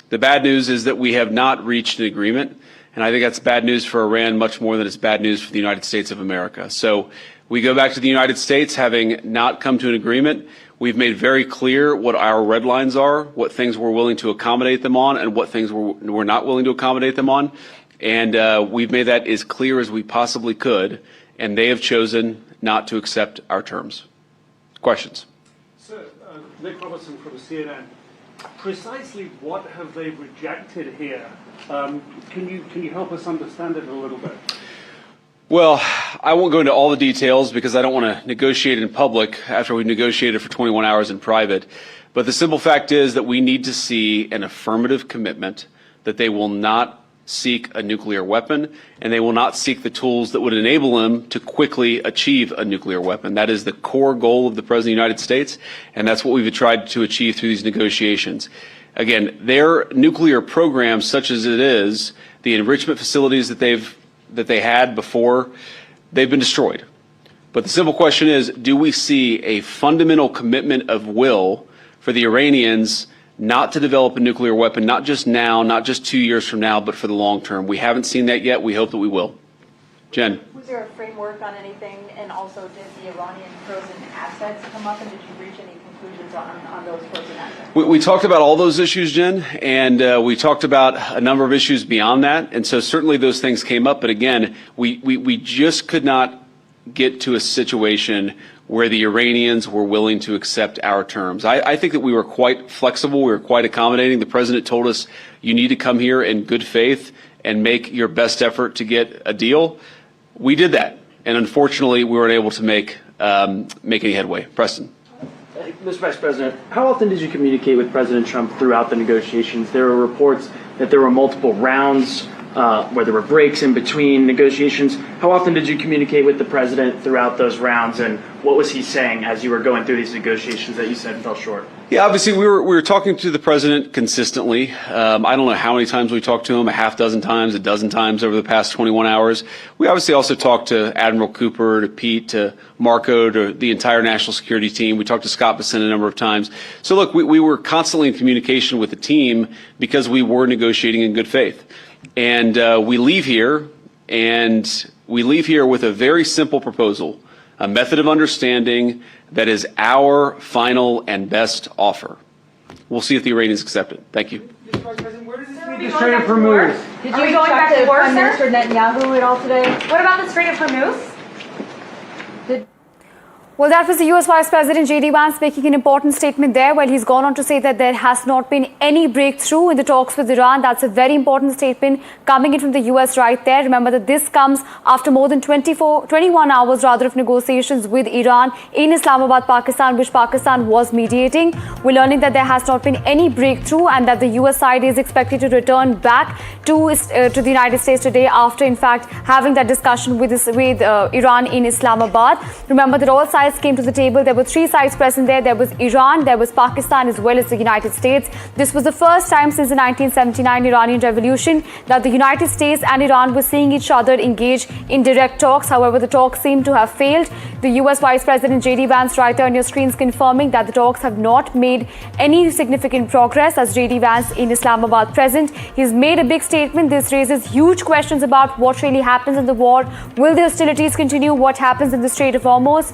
The bad news is that we have not reached an agreement, and I think that's bad news for Iran much more than it's bad news for the United States of America. So we go back to the United States having not come to an agreement. We've made very clear what our red lines are, what things we're willing to accommodate them on, and what things we're not willing to accommodate them on. And we've made that as clear as we possibly could, and they have chosen not to accept our terms. Questions? Sir, Nick Robertson from CNN. Precisely what have they rejected here? Can you help us understand it a little bit? Well, I won't go into all the details because I don't want to negotiate in public after we've negotiated for 21 hours in private. But the simple fact is that we need to see an affirmative commitment that they will not seek a nuclear weapon, and they will not seek the tools that would enable them to quickly achieve a nuclear weapon. That is the core goal of the President of the United States, and that's what we've tried to achieve through these negotiations. Again, their nuclear program, such as it is, the enrichment facilities that they had before, they've been destroyed. But the simple question is, do we see a fundamental commitment of will for the Iranians not to develop a nuclear weapon, not just now, not just 2 years from now, but for the long term? We haven't seen that yet. We hope that we will. Jen. Was there a framework on anything? And also, did the Iranian frozen assets come up? And did you reach any conclusions on those frozen assets? We talked about all those issues, Jen, and we talked about a number of issues beyond that. And so certainly those things came up. But again, we just could not get to a situation where the Iranians were willing to accept our terms. I think that we were quite flexible. We were quite accommodating. The president told us, you need to come here in good faith and make your best effort to get a deal. We did that. And unfortunately, we weren't able to make any headway. Preston. Mr. Vice President, how often did you communicate with President Trump throughout the negotiations? There were reports that there were multiple rounds where there were breaks in between negotiations. How often did you communicate with the president throughout those rounds, and what was he saying as you were going through these negotiations that you said fell short? Yeah, obviously we were talking to the president consistently. I don't know how many times we talked to him, a half dozen times, a dozen times over the past 21 hours. We obviously also talked to Admiral Cooper, to Pete, to Marco, to the entire national security team. We talked to Scott Bessent a number of times. So look, we were constantly in communication with the team because we were negotiating in good faith. And we leave here with a very simple proposal, a method of understanding that is our final and best offer. We'll see if the Iranians accept it. Thank you. Mr. Vice President, where does this leave the Strait of Hormuz? Did you going back to Prime Minister Netanyahu at all today? What about the Strait of Hormuz? Well, that was the US Vice President J.D. Vance making an important statement there. Well, he's gone on to say that there has not been any breakthrough in the talks with Iran. That's a very important statement coming in from the US right there. Remember that this comes after more than 21 hours of negotiations with Iran in Islamabad, Pakistan, which Pakistan was mediating. We're learning that there has not been any breakthrough and that the US side is expected to return back to the United States today after, in fact, having that discussion with Iran in Islamabad. Remember that all sides came to the table. There were 3 sides present there. There was Iran, there was Pakistan, as well as the United States. This was the first time since the 1979 Iranian Revolution that the United States and Iran were seeing each other engage in direct talks. However, the talks seem to have failed. The US Vice President J.D. Vance right there on your screens confirming that the talks have not made any significant progress as J.D. Vance in Islamabad present. He's made a big statement. This raises huge questions about what really happens in the war. Will the hostilities continue? What happens in the Strait of Hormuz?